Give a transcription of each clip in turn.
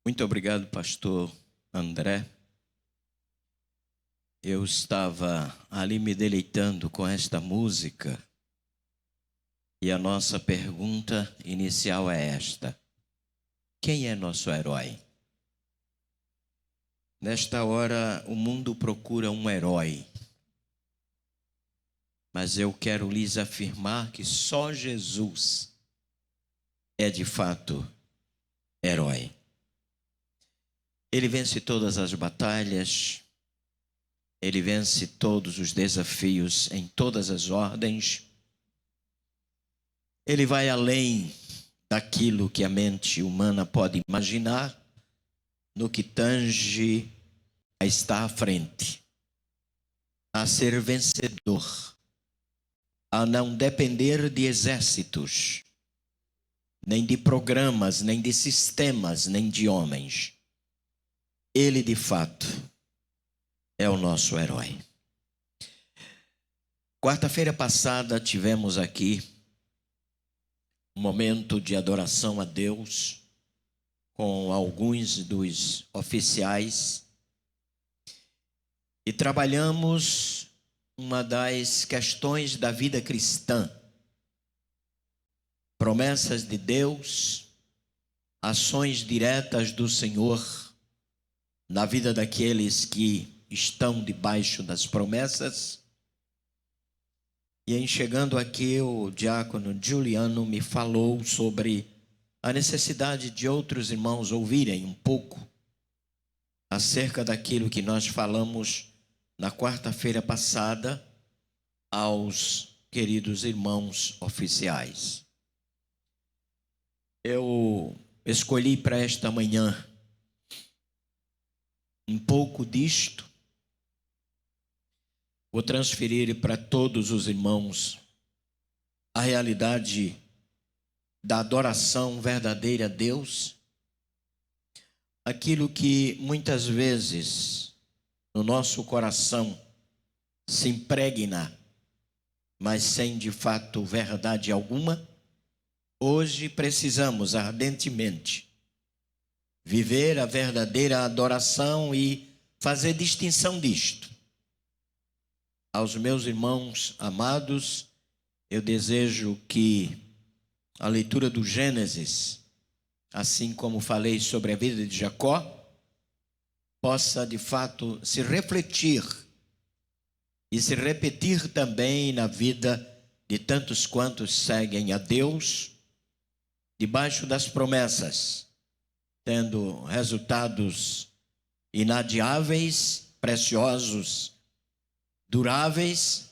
Muito obrigado, pastor André. Eu estava ali me deleitando com esta música e a nossa pergunta inicial é esta: quem é nosso herói? Nesta hora, o mundo procura um herói, mas eu quero lhes afirmar que só Jesus é de fato herói. Ele vence todas as batalhas, ele vence todos os desafios em todas as ordens. Ele vai além daquilo que a mente humana pode imaginar, no que tange a estar à frente, a ser vencedor, a não depender de exércitos, nem de programas, nem de sistemas, nem de homens. Ele, de fato, é o nosso herói. Quarta-feira passada tivemos aqui um momento de adoração a Deus com alguns dos oficiais e trabalhamos uma das questões da vida cristã: promessas de Deus, ações diretas do Senhor na vida daqueles que estão debaixo das promessas. E em chegando aqui, o diácono Juliano me falou sobre a necessidade de outros irmãos ouvirem um pouco acerca daquilo que nós falamos na quarta-feira passada aos queridos irmãos oficiais. Eu escolhi para esta manhã um pouco disto. Vou transferir para todos os irmãos a realidade da adoração verdadeira a Deus, aquilo que muitas vezes no nosso coração se impregna, mas sem de fato verdade alguma. Hoje precisamos ardentemente viver a verdadeira adoração e fazer distinção disto. Aos meus irmãos amados, eu desejo que a leitura do Gênesis, assim como falei sobre a vida de Jacó, possa de fato se refletir e se repetir também na vida de tantos quantos seguem a Deus, debaixo das promessas, tendo resultados inadiáveis, preciosos, duráveis.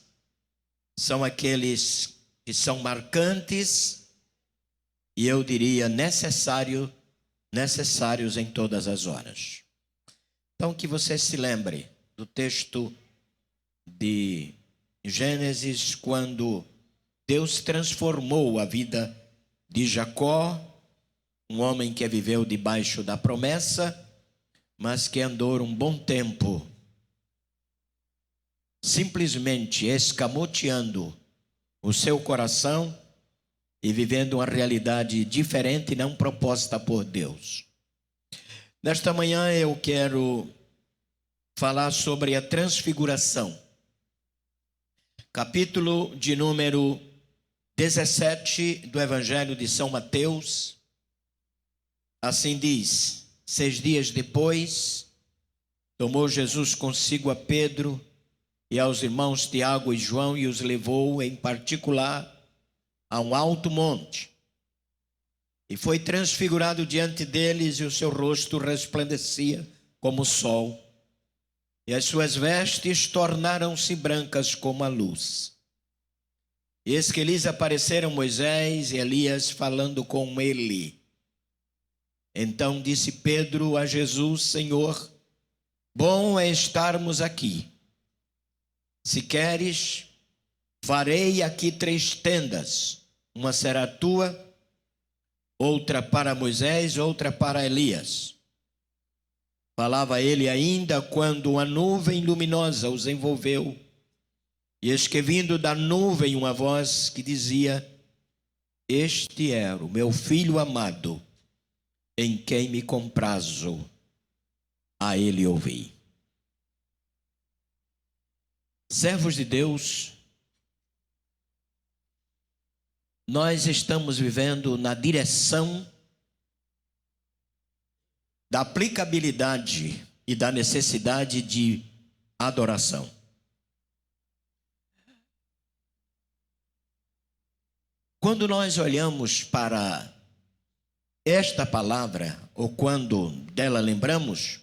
São aqueles que são marcantes e eu diria necessários em todas as horas. Então, que você se lembre do texto de Gênesis, quando Deus transformou a vida de Jacó, um homem que viveu debaixo da promessa, mas que andou um bom tempo simplesmente escamoteando o seu coração e vivendo uma realidade diferente, não proposta por Deus. Nesta manhã eu quero falar sobre a transfiguração. Capítulo de número 17 do Evangelho de São Mateus. Assim diz: 6 dias depois, tomou Jesus consigo a Pedro e aos irmãos Tiago e João e os levou em particular a um alto monte. E foi transfigurado diante deles, e o seu rosto resplandecia como o sol, e as suas vestes tornaram-se brancas como a luz. E eis que lhes apareceram Moisés e Elias falando com ele. Então disse Pedro a Jesus: Senhor, bom é estarmos aqui. Se queres, farei aqui 3 tendas. Uma será tua, outra para Moisés, outra para Elias. Falava ele ainda quando uma nuvem luminosa os envolveu. E eis que vindo da nuvem uma voz que dizia: Este é o meu filho amado, em quem me comprazo, a ele ouvi. Servos de Deus, nós estamos vivendo na direção da aplicabilidade e da necessidade de adoração. Quando nós olhamos para esta palavra, ou quando dela lembramos,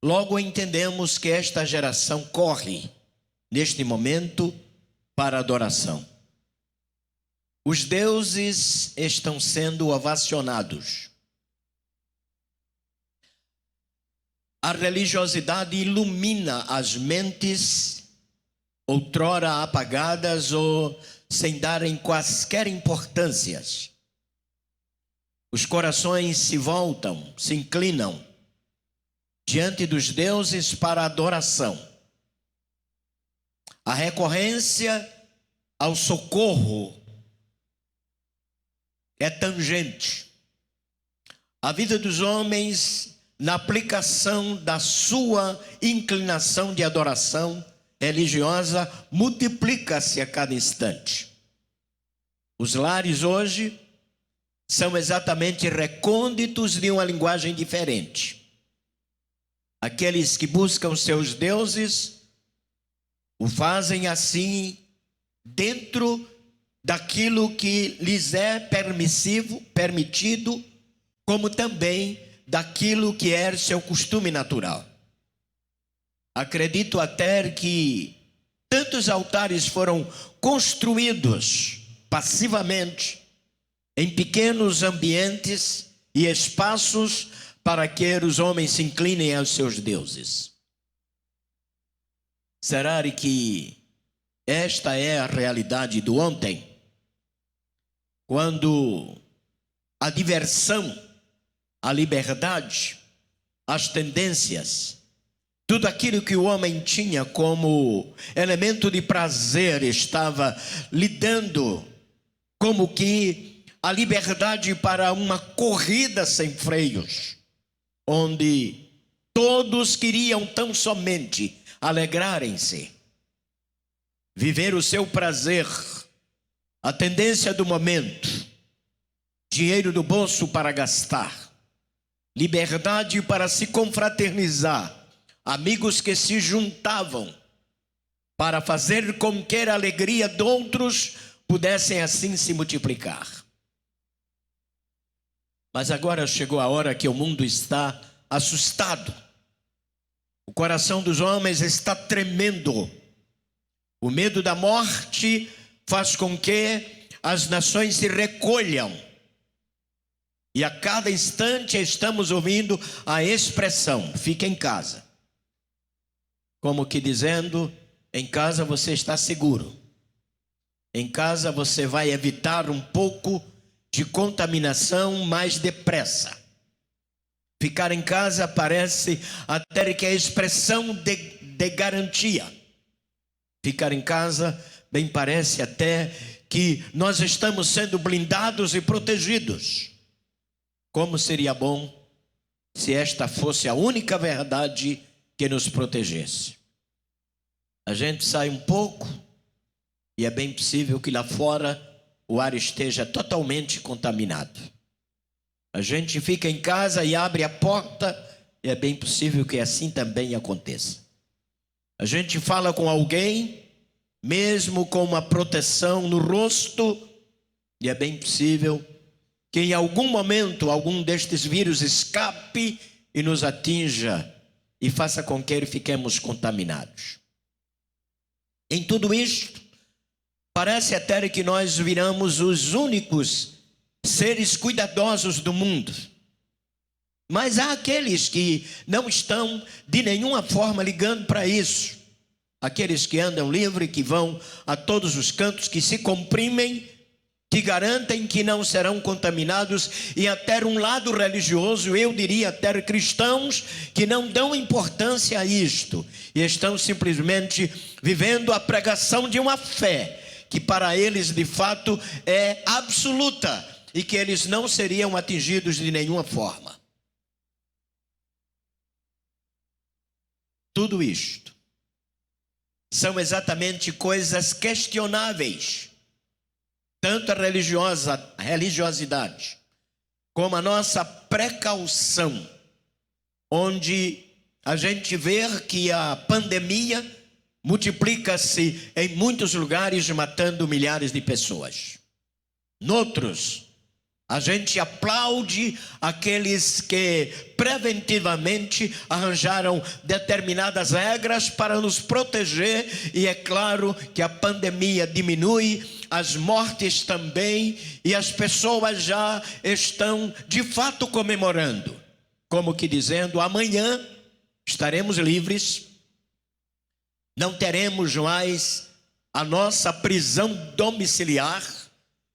logo entendemos que esta geração corre, neste momento, para a adoração. Os deuses estão sendo ovacionados. A religiosidade ilumina as mentes, outrora apagadas ou sem darem quaisquer importâncias. Os corações se voltam, se inclinam diante dos deuses para a adoração. A recorrência ao socorro é tangente. A vida dos homens, na aplicação da sua inclinação de adoração religiosa, multiplica-se a cada instante. Os lares hoje são exatamente recônditos de uma linguagem diferente. Aqueles que buscam seus deuses o fazem assim dentro daquilo que lhes é permitido, como também daquilo que é seu costume natural. Acredito até que tantos altares foram construídos passivamente em pequenos ambientes e espaços para que os homens se inclinem aos seus deuses. Será que esta é a realidade do ontem? Quando a diversão, a liberdade, as tendências, tudo aquilo que o homem tinha como elemento de prazer estava lhe dando como que a liberdade para uma corrida sem freios, onde todos queriam tão somente alegrarem-se, viver o seu prazer, a tendência do momento, dinheiro do bolso para gastar, liberdade para se confraternizar, amigos que se juntavam para fazer com que a alegria de outros pudessem assim se multiplicar. Mas agora chegou a hora que o mundo está assustado. O coração dos homens está tremendo. O medo da morte faz com que as nações se recolham. E a cada instante estamos ouvindo a expressão: fique em casa. Como que dizendo, em casa você está seguro. Em casa você vai evitar um pouco de contaminação mais depressa. Ficar em casa parece até que é expressão de garantia. Ficar em casa bem parece até que nós estamos sendo blindados e protegidos. Como seria bom se esta fosse a única verdade que nos protegesse. A gente sai um pouco e é bem possível que lá fora o ar esteja totalmente contaminado. A gente fica em casa e abre a porta e é bem possível que assim também aconteça. A gente fala com alguém, mesmo com uma proteção no rosto, e é bem possível que em algum momento algum destes vírus escape e nos atinja e faça com que fiquemos contaminados. Em tudo isto, parece até que nós viramos os únicos seres cuidadosos do mundo. Mas há aqueles que não estão de nenhuma forma ligando para isso. Aqueles que andam livre, que vão a todos os cantos, que se comprimem, que garantem que não serão contaminados, e até um lado religioso, eu diria até cristãos, que não dão importância a isto, e estão simplesmente vivendo a pregação de uma fé, que para eles de fato é absoluta, e que eles não seriam atingidos de nenhuma forma. Tudo isto são exatamente coisas questionáveis, tanto a religiosidade como a nossa precaução, onde a gente vê que a pandemia multiplica-se em muitos lugares, matando milhares de pessoas. Noutros, a gente aplaude aqueles que preventivamente arranjaram determinadas regras para nos proteger, e é claro que a pandemia diminui, as mortes também, e as pessoas já estão de fato comemorando, como que dizendo: amanhã estaremos livres, não teremos mais a nossa prisão domiciliar,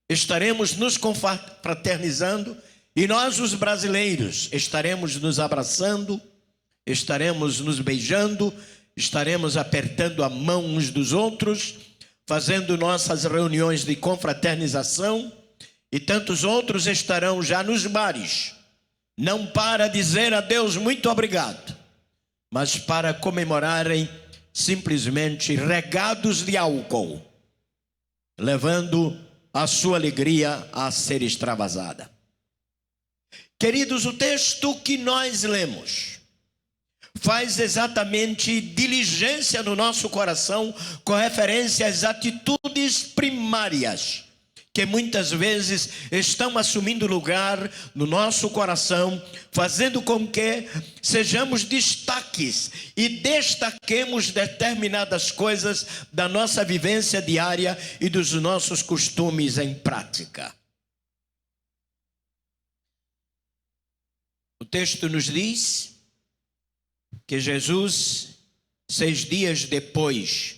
estaremos nos confraternizando, e nós, os brasileiros, estaremos nos abraçando, estaremos nos beijando, estaremos apertando a mão uns dos outros, fazendo nossas reuniões de confraternização, e tantos outros estarão já nos bares, não para dizer a Deus muito obrigado, mas para comemorarem simplesmente regados de álcool, levando a sua alegria a ser extravasada. Queridos, o texto que nós lemos faz exatamente diligência no nosso coração com referência às atitudes primárias que muitas vezes estão assumindo lugar no nosso coração, fazendo com que sejamos destaques e destaquemos determinadas coisas da nossa vivência diária e dos nossos costumes em prática. O texto nos diz que Jesus, 6 dias depois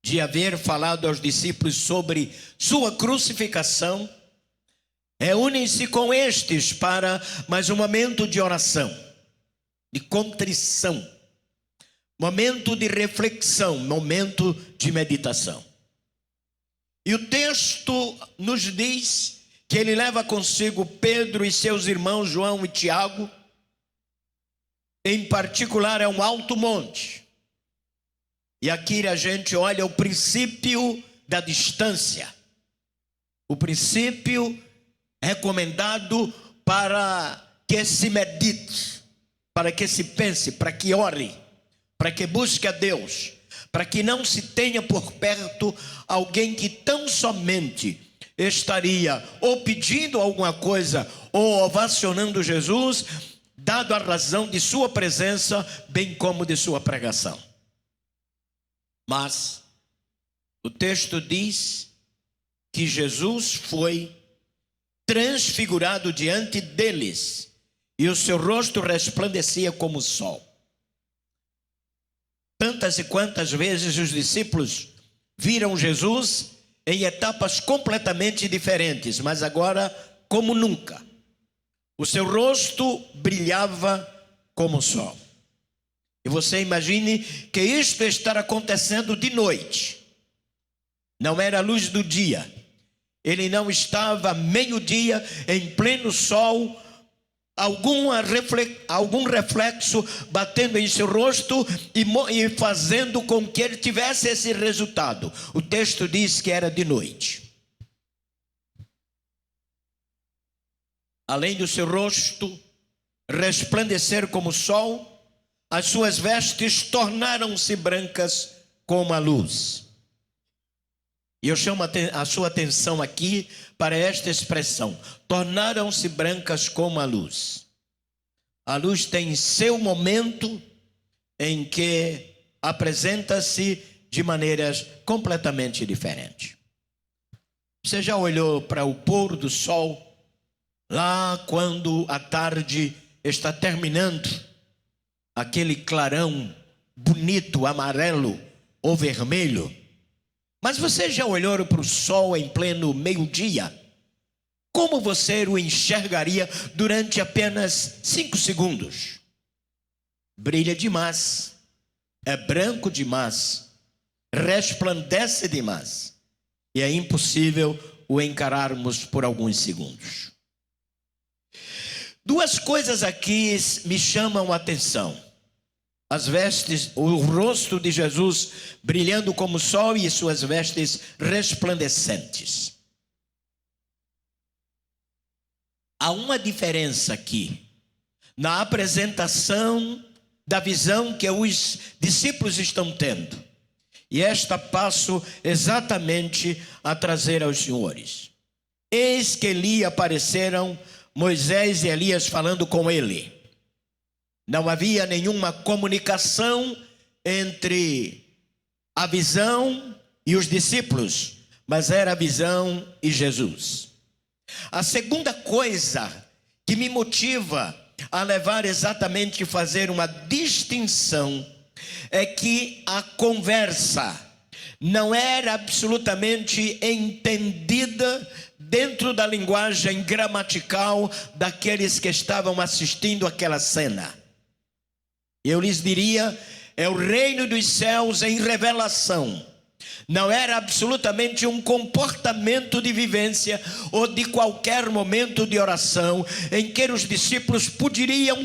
de haver falado aos discípulos sobre sua crucificação, reúnem-se com estes para mais um momento de oração, de contrição, momento de reflexão, momento de meditação. E o texto nos diz que ele leva consigo Pedro e seus irmãos João e Tiago, em particular é um alto monte. E aqui a gente olha o princípio da distância, o princípio recomendado para que se medite, para que se pense, para que ore, para que busque a Deus, para que não se tenha por perto alguém que tão somente estaria ou pedindo alguma coisa ou ovacionando Jesus, dado a razão de sua presença, bem como de sua pregação. Mas o texto diz que Jesus foi transfigurado diante deles e o seu rosto resplandecia como o sol. Tantas e quantas vezes os discípulos viram Jesus em etapas completamente diferentes, mas agora como nunca. O seu rosto brilhava como o sol. E você imagine que isto está acontecendo de noite. Não era a luz do dia. Ele não estava meio-dia, em pleno sol, algum reflexo batendo em seu rosto e fazendo com que ele tivesse esse resultado. O texto diz que era de noite. Além do seu rosto resplandecer como o sol, as suas vestes tornaram-se brancas como a luz. E eu chamo a sua atenção aqui para esta expressão: tornaram-se brancas como a luz. A luz tem seu momento em que apresenta-se de maneiras completamente diferentes. Você já olhou para o pôr do sol, lá quando a tarde está terminando? Aquele clarão bonito, amarelo ou vermelho. Mas você já olhou para o sol em pleno meio-dia? Como você o enxergaria durante apenas 5 segundos? Brilha demais, é branco demais, resplandece demais, e é impossível o encararmos por alguns segundos. Duas coisas aqui me chamam a atenção. As vestes, o rosto de Jesus brilhando como o sol e suas vestes resplandecentes. Há uma diferença aqui na apresentação da visão que os discípulos estão tendo. E esta passo exatamente a trazer aos senhores. Eis que lhe apareceram Moisés e Elias falando com ele. Não havia nenhuma comunicação entre a visão e os discípulos, mas era a visão e Jesus. A segunda coisa que me motiva a levar exatamente a fazer uma distinção é que a conversa não era absolutamente entendida dentro da linguagem gramatical daqueles que estavam assistindo aquela cena. Eu lhes diria, é o reino dos céus em revelação. Não era absolutamente um comportamento de vivência ou de qualquer momento de oração em que os discípulos poderiam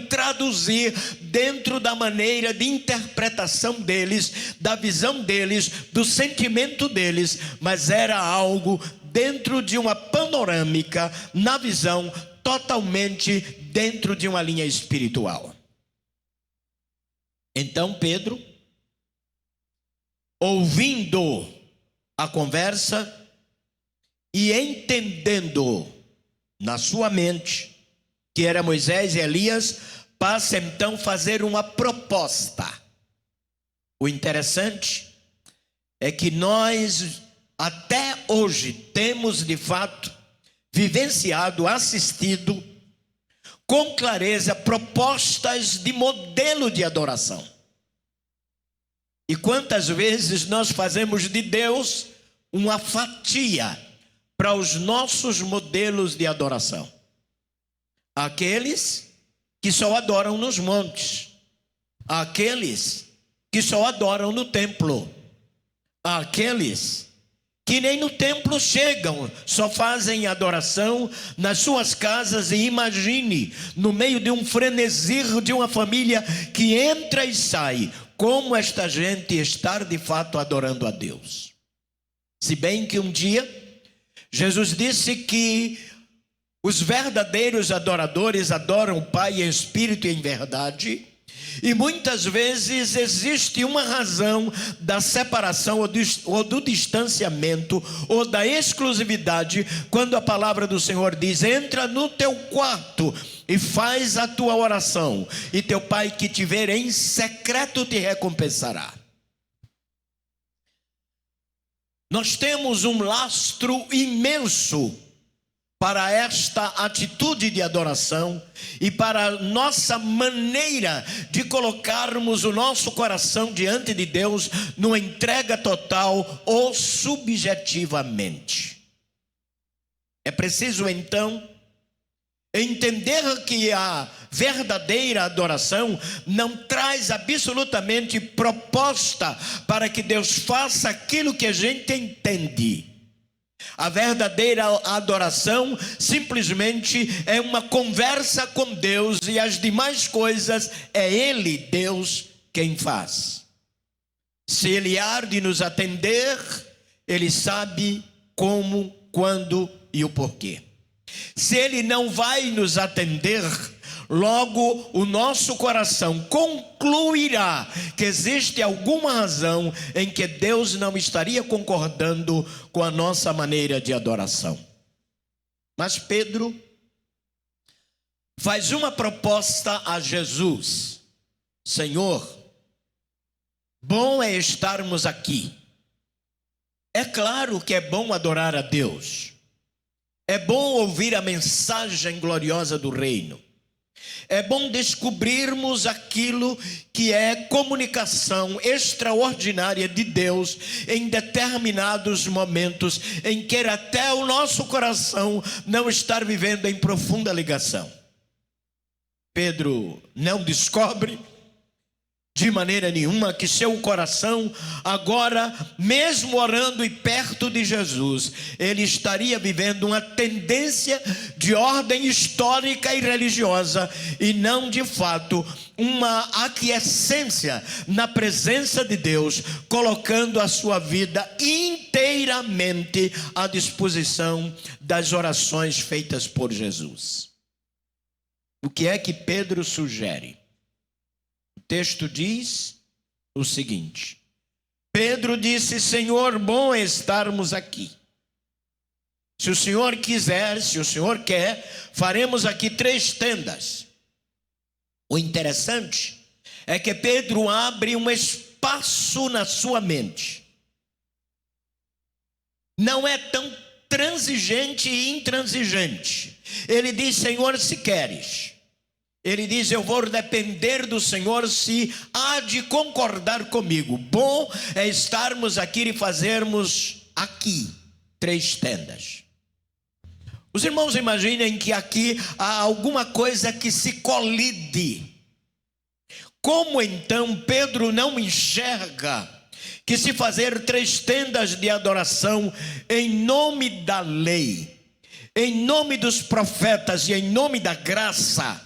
traduzir dentro da maneira de interpretação deles, da visão deles, do sentimento deles, mas era algo dentro de uma panorâmica, na visão, totalmente dentro de uma linha espiritual. Então Pedro, ouvindo a conversa e entendendo na sua mente que era Moisés e Elias, passa então a fazer uma proposta. O interessante é que nós até hoje temos de fato vivenciado, assistido com clareza propostas de modelo de adoração. E quantas vezes nós fazemos de Deus uma fatia para os nossos modelos de adoração? Aqueles que só adoram nos montes, aqueles que só adoram no templo, aqueles que nem no templo chegam, só fazem adoração nas suas casas. E imagine, no meio de um frenesi de uma família que entra e sai, como esta gente estar de fato adorando a Deus. Se bem que um dia Jesus disse que os verdadeiros adoradores adoram o Pai em espírito e em verdade. E muitas vezes existe uma razão da separação ou do distanciamento ou da exclusividade, quando a palavra do Senhor diz: entra no teu quarto e faz a tua oração, e teu Pai que te ver em secreto te recompensará. Nós temos um lastro imenso para esta atitude de adoração e para a nossa maneira de colocarmos o nosso coração diante de Deus numa entrega total ou subjetivamente. É preciso então entender que a verdadeira adoração não traz absolutamente proposta para que Deus faça aquilo que a gente entende. A verdadeira adoração simplesmente é uma conversa com Deus, e as demais coisas é Ele, Deus, quem faz. Se Ele há de nos atender, Ele sabe como, quando e o porquê. Se Ele não vai nos atender, logo o nosso coração concluirá que existe alguma razão em que Deus não estaria concordando com a nossa maneira de adoração. Mas Pedro faz uma proposta a Jesus: Senhor, bom é estarmos aqui. É claro que é bom adorar a Deus. É bom ouvir a mensagem gloriosa do reino. É bom descobrirmos aquilo que é comunicação extraordinária de Deus em determinados momentos em que até o nosso coração não está vivendo em profunda ligação. Pedro não descobre, De maneira nenhuma, que seu coração agora, mesmo orando e perto de Jesus, ele estaria vivendo uma tendência de ordem histórica e religiosa, e não de fato uma aquiescência na presença de Deus, colocando a sua vida inteiramente à disposição das orações feitas por Jesus. O que é que Pedro sugere? O texto diz o seguinte: Pedro disse: Senhor, bom é estarmos aqui. Se o Senhor quiser, se o Senhor quer, faremos aqui 3 tendas. O interessante é que Pedro abre um espaço na sua mente. Não é tão transigente e intransigente. Ele diz: Senhor, se queres. Ele diz: eu vou depender do Senhor se há de concordar comigo. Bom é estarmos aqui e fazermos aqui 3 tendas. Os irmãos imaginem que aqui há alguma coisa que se colide. Como então Pedro não enxerga que se fazer 3 tendas de adoração em nome da lei, em nome dos profetas e em nome da graça,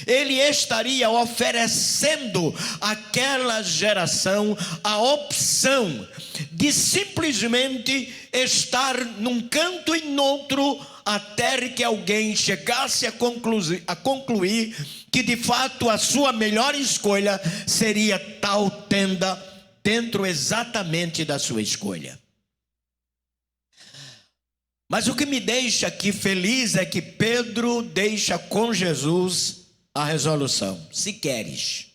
ele estaria oferecendo àquela geração a opção de simplesmente estar num canto e noutro, até que alguém chegasse a concluir que de fato a sua melhor escolha seria tal tenda, dentro exatamente da sua escolha. Mas o que me deixa aqui feliz é que Pedro deixa com Jesus a resolução: se queres.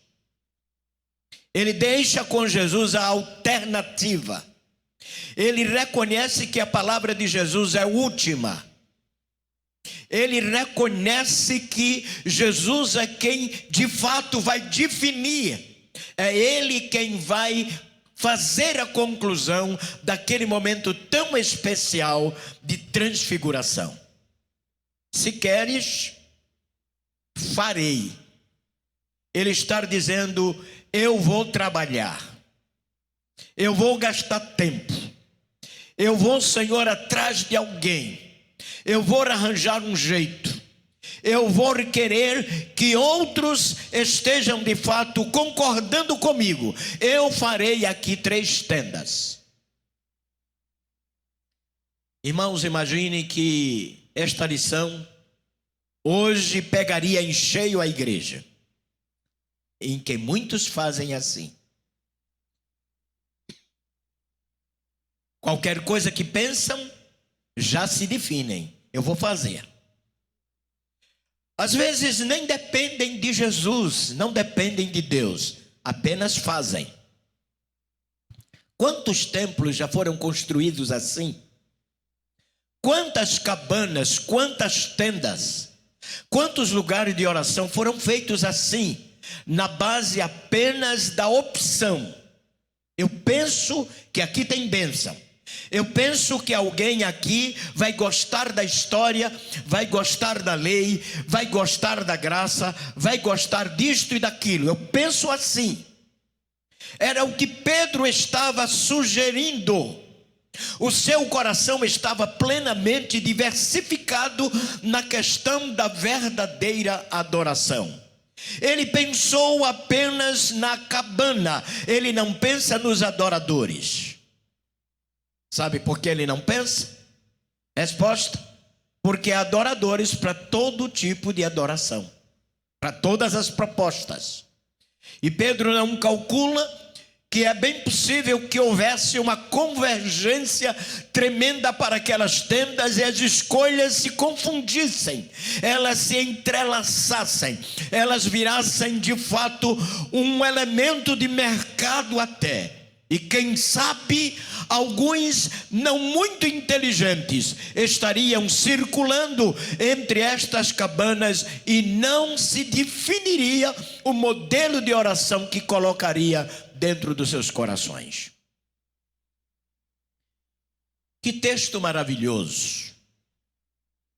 Ele deixa com Jesus a alternativa. Ele reconhece que a palavra de Jesus é última. Ele reconhece que Jesus é quem de fato vai definir. É Ele quem vai fazer a conclusão daquele momento tão especial de transfiguração. Se queres, farei. Ele está dizendo: eu vou trabalhar, eu vou gastar tempo, eu vou, Senhor, atrás de alguém, eu vou arranjar um jeito, eu vou querer que outros estejam de fato concordando comigo. Eu farei aqui 3 tendas. Irmãos, imagine que esta lição hoje pegaria em cheio a igreja, em que muitos fazem assim. Qualquer coisa que pensam, já se definem: eu vou fazer. Às vezes nem dependem de Jesus, não dependem de Deus, apenas fazem. Quantos templos já foram construídos assim? Quantas cabanas, quantas tendas, quantos lugares de oração foram feitos assim, na base apenas da opção: eu penso que aqui tem bênção, eu penso que alguém aqui vai gostar da história, vai gostar da lei, vai gostar da graça, vai gostar disto e daquilo. Eu penso assim. Era o que Pedro estava sugerindo. O seu coração estava plenamente diversificado na questão da verdadeira adoração. Ele pensou apenas na cabana, ele não pensa nos adoradores. Sabe por que ele não pensa? Resposta: porque há adoradores para todo tipo de adoração, para todas as propostas. E Pedro não calcula que é bem possível que houvesse uma convergência tremenda para aquelas tendas, e as escolhas se confundissem, elas se entrelaçassem, elas virassem de fato um elemento de mercado até. E quem sabe, alguns não muito inteligentes estariam circulando entre estas cabanas, e não se definiria o modelo de oração que colocaria dentro dos seus corações. Que texto maravilhoso!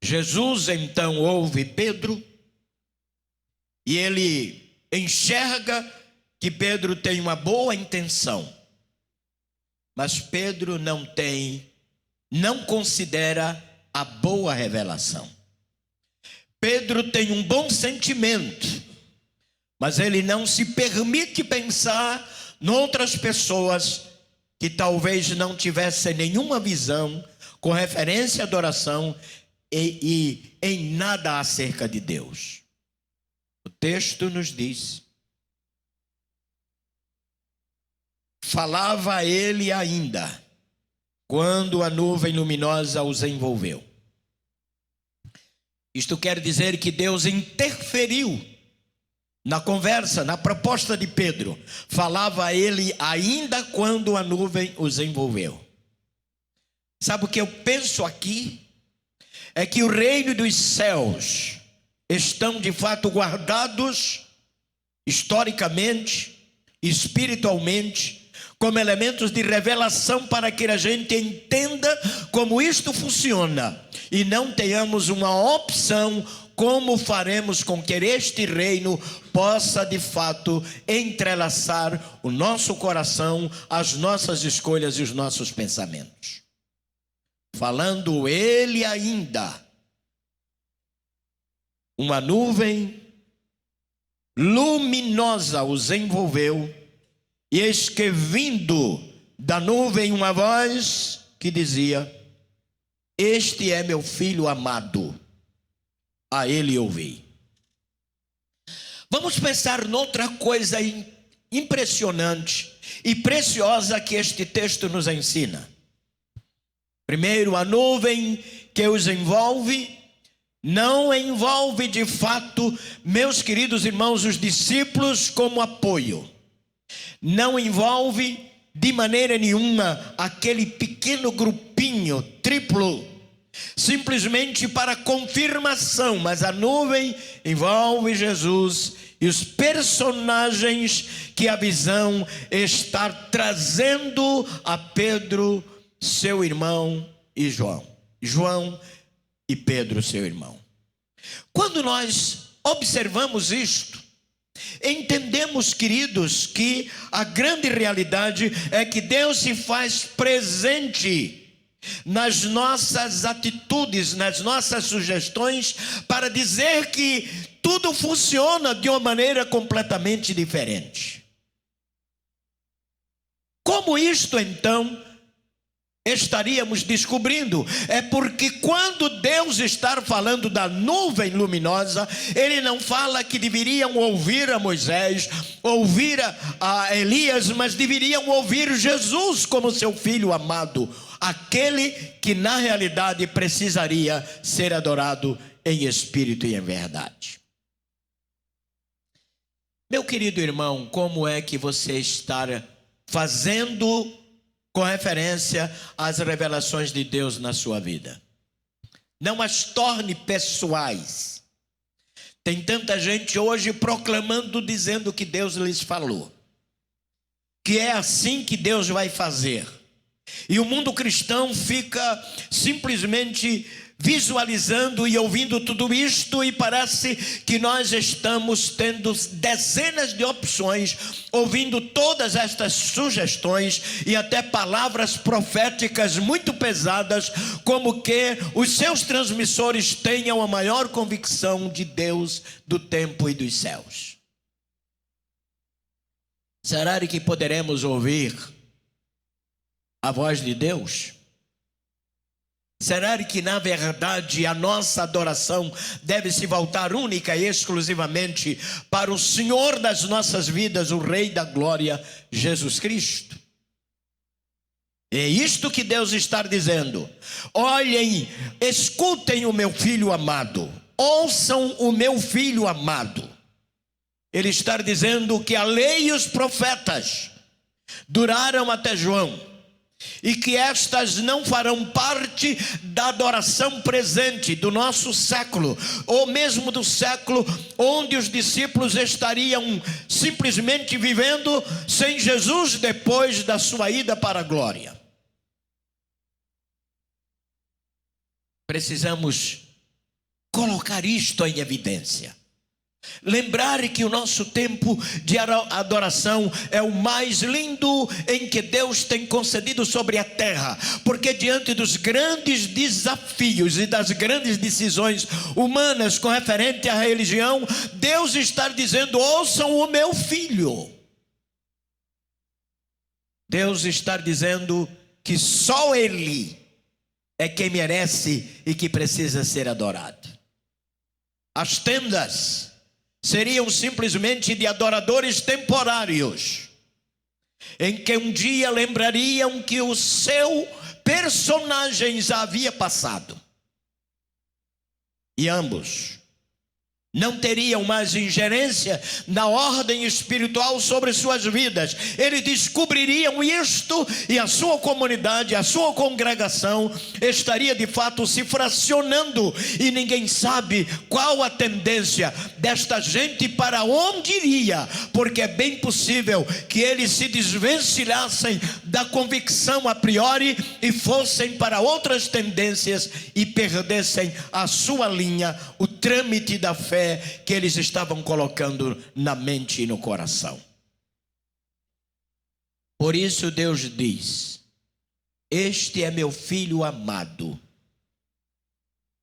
Jesus então ouve Pedro, e ele enxerga que Pedro tem uma boa intenção, mas Pedro não considera a boa revelação. Pedro tem um bom sentimento, mas ele não se permite pensar em outras pessoas que talvez não tivessem nenhuma visão com referência à adoração e em nada acerca de Deus. O texto nos diz: falava ele ainda, quando a nuvem luminosa os envolveu. Isto quer dizer que Deus interferiu na conversa, na proposta de Pedro. Falava ele ainda quando a nuvem os envolveu. Sabe o que eu penso aqui? É que o reino dos céus estão de fato guardados historicamente, espiritualmente, como elementos de revelação para que a gente entenda como isto funciona e não tenhamos uma opção como faremos com que este reino possa de fato entrelaçar o nosso coração, as nossas escolhas e os nossos pensamentos. Falando ele ainda, uma nuvem luminosa os envolveu, e eis que vindo da nuvem uma voz que dizia: este é meu filho amado, a ele ouvi. Vamos pensar noutra coisa impressionante e preciosa que este texto nos ensina. Primeiro, a nuvem que os envolve não envolve de fato, meus queridos irmãos, os discípulos como apoio. Não envolve de maneira nenhuma aquele pequeno grupinho triplo, simplesmente para confirmação, mas a nuvem envolve Jesus e os personagens que a visão está trazendo a Pedro, seu irmão, e João e Pedro, seu irmão. Quando nós observamos isto, entendemos, queridos, que a grande realidade é que Deus se faz presente nas nossas atitudes, nas nossas sugestões, para dizer que tudo funciona de uma maneira completamente diferente. Como isto então estaríamos descobrindo? É porque quando Deus está falando da nuvem luminosa, Ele não fala que deveriam ouvir a Moisés, ouvir a Elias, mas deveriam ouvir Jesus como seu filho amado, aquele que na realidade precisaria ser adorado em espírito e em verdade. Meu querido irmão, como é que você está fazendo com referência às revelações de Deus na sua vida? Não as torne pessoais. Tem tanta gente hoje proclamando, dizendo que Deus lhes falou, que é assim que Deus vai fazer. E o mundo cristão fica simplesmente visualizando e ouvindo tudo isto, e parece que nós estamos tendo dezenas de opções, ouvindo todas estas sugestões e até palavras proféticas muito pesadas, como que os seus transmissores tenham a maior convicção de Deus, do tempo e dos céus. Será que poderemos ouvir a voz de Deus? Será que na verdade a nossa adoração deve se voltar única e exclusivamente para o Senhor das nossas vidas, o Rei da Glória, Jesus Cristo? É isto que Deus está dizendo. Olhem, escutem o meu filho amado, ouçam o meu filho amado. Ele está dizendo que a lei e os profetas duraram até João, e que estas não farão parte da adoração presente do nosso século, ou mesmo do século onde os discípulos estariam simplesmente vivendo sem Jesus depois da sua ida para a glória. Precisamos colocar isto em evidência. Lembrar que o nosso tempo de adoração é o mais lindo em que Deus tem concedido sobre a terra, porque diante dos grandes desafios e das grandes decisões humanas com referente à religião, Deus está dizendo: ouçam o meu filho. Deus está dizendo que só Ele é quem merece e que precisa ser adorado. As tendas seriam simplesmente de adoradores temporários, em que um dia lembrariam que o seu personagem já havia passado, e ambos não teriam mais ingerência na ordem espiritual sobre suas vidas. Eles descobririam isto e a sua comunidade, a sua congregação estaria de fato se fracionando, e ninguém sabe qual a tendência desta gente, para onde iria, porque é bem possível que eles se desvencilhassem da convicção a priori e fossem para outras tendências e perdessem a sua linha, o trâmite da fé que eles estavam colocando na mente e no coração. Por isso Deus diz: este é meu filho amado,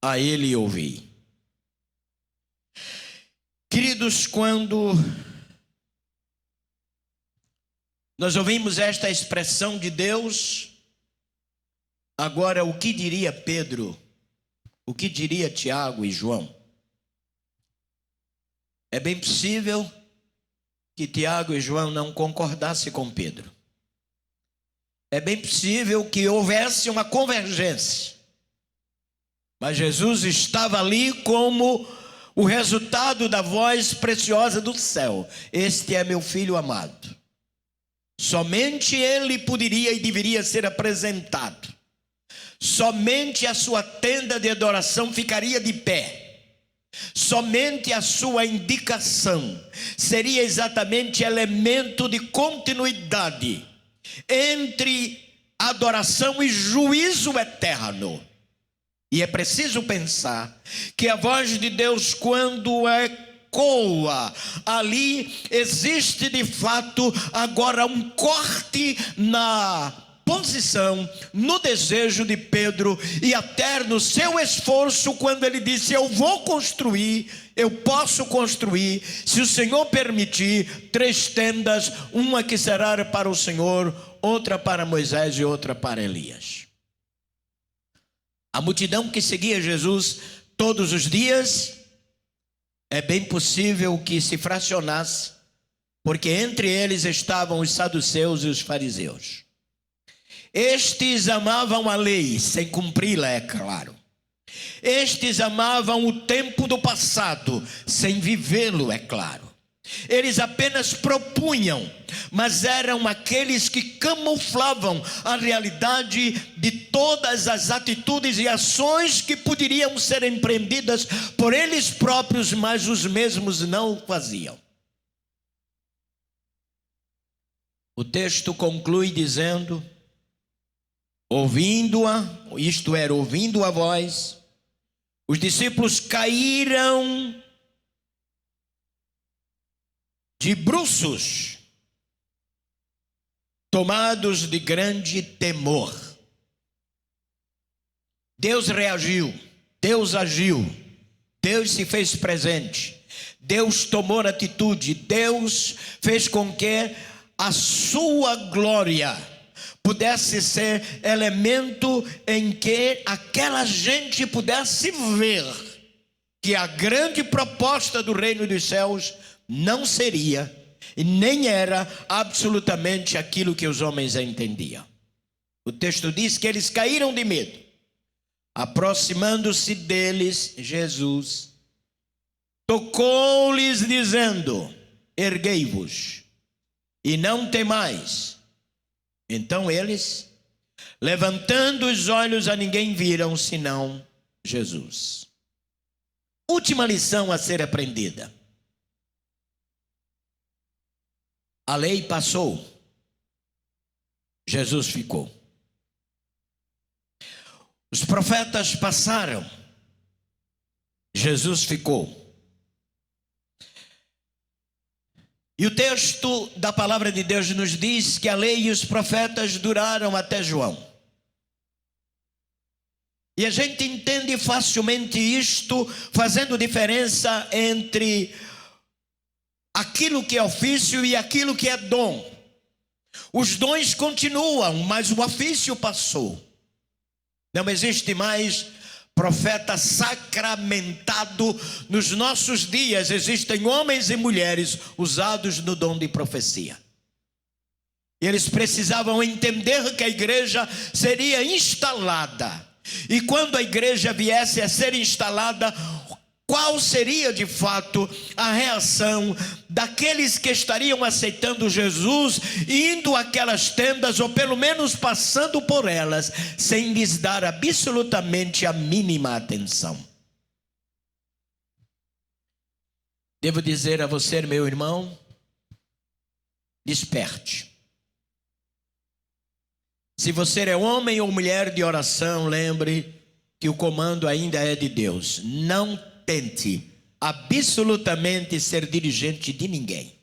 a ele ouvi. Queridos, quando nós ouvimos esta expressão de Deus, agora o que diria Pedro? O que diria Tiago e João? É bem possível que Tiago e João não concordassem com Pedro. É bem possível que houvesse uma convergência. Mas Jesus estava ali como o resultado da voz preciosa do céu: este é meu filho amado. Somente ele poderia e deveria ser apresentado. Somente a sua tenda de adoração ficaria de pé. Somente a sua indicação seria exatamente elemento de continuidade entre adoração e juízo eterno. E é preciso pensar que a voz de Deus, quando ecoa ali, existe de fato agora um corte na posição, no desejo de Pedro e até no seu esforço, quando ele disse: eu vou construir, eu posso construir, se o Senhor permitir, 3 tendas, uma que será para o Senhor, outra para Moisés e outra para Elias. A multidão que seguia Jesus todos os dias, é bem possível que se fracionasse, porque entre eles estavam os saduceus e os fariseus. Estes amavam a lei sem cumpri-la, é claro. Estes amavam o tempo do passado sem vivê-lo, é claro. Eles apenas propunham, mas eram aqueles que camuflavam a realidade de todas as atitudes e ações que poderiam ser empreendidas por eles próprios, mas os mesmos não o faziam. O texto conclui dizendo: ouvindo-a, isto era, ouvindo a voz, os discípulos caíram de bruços, tomados de grande temor. Deus reagiu, Deus agiu, Deus se fez presente, Deus tomou atitude, Deus fez com que a sua glória pudesse ser elemento em que aquela gente pudesse ver que a grande proposta do reino dos céus não seria e nem era absolutamente aquilo que os homens entendiam. O texto diz que eles caíram de medo. Aproximando-se deles, Jesus tocou-lhes dizendo: erguei-vos e não temais. Então eles, levantando os olhos, a ninguém viram senão Jesus. Última lição a ser aprendida. A lei passou, Jesus ficou. Os profetas passaram, Jesus ficou. E o texto da palavra de Deus nos diz que a lei e os profetas duraram até João. E a gente entende facilmente isto, fazendo diferença entre aquilo que é ofício e aquilo que é dom. Os dons continuam, mas o ofício passou. Não existe mais profeta sacramentado nos nossos dias. Existem homens e mulheres usados no dom de profecia. E eles precisavam entender que a igreja seria instalada. E quando a igreja viesse a ser instalada, qual seria de fato a reação daqueles que estariam aceitando Jesus, indo àquelas tendas, ou pelo menos passando por elas, sem lhes dar absolutamente a mínima atenção? Devo dizer a você, meu irmão, desperte. Se você é homem ou mulher de oração, lembre que o comando ainda é de Deus. Não tente absolutamente ser dirigente de ninguém.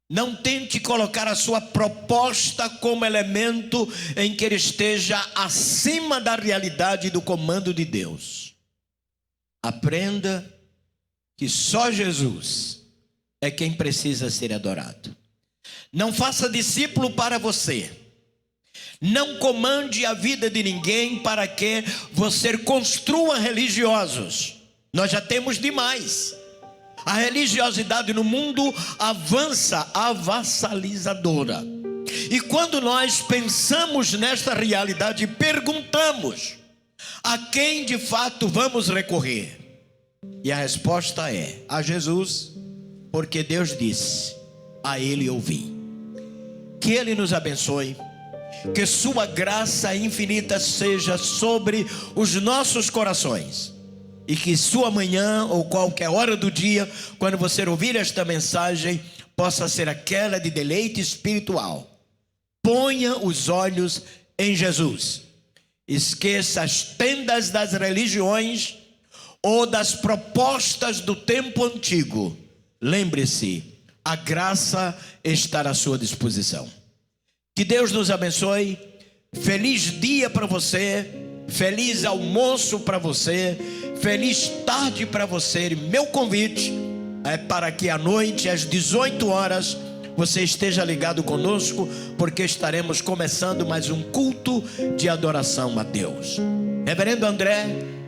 Não tente colocar a sua proposta como elemento em que ele esteja acima da realidade do comando de Deus. Aprenda que só Jesus é quem precisa ser adorado. Não faça discípulo para você. Não comande a vida de ninguém para que você construa religiosos. Nós já temos demais. A religiosidade no mundo avança avassaladora. E quando nós pensamos nesta realidade, perguntamos: a quem de fato vamos recorrer? E a resposta é: a Jesus, porque Deus disse: a Ele ouvi. Que Ele nos abençoe. Que sua graça infinita seja sobre os nossos corações. E que sua manhã ou qualquer hora do dia, quando você ouvir esta mensagem, possa ser aquela de deleite espiritual. Ponha os olhos em Jesus. Esqueça as tendas das religiões ou das propostas do tempo antigo. Lembre-se, a graça está à sua disposição. Que Deus nos abençoe. Feliz dia para você. Feliz almoço para você. Feliz tarde para você. Meu convite é para que à noite, às 18 horas, você esteja ligado conosco, porque estaremos começando mais um culto de adoração a Deus. Reverendo André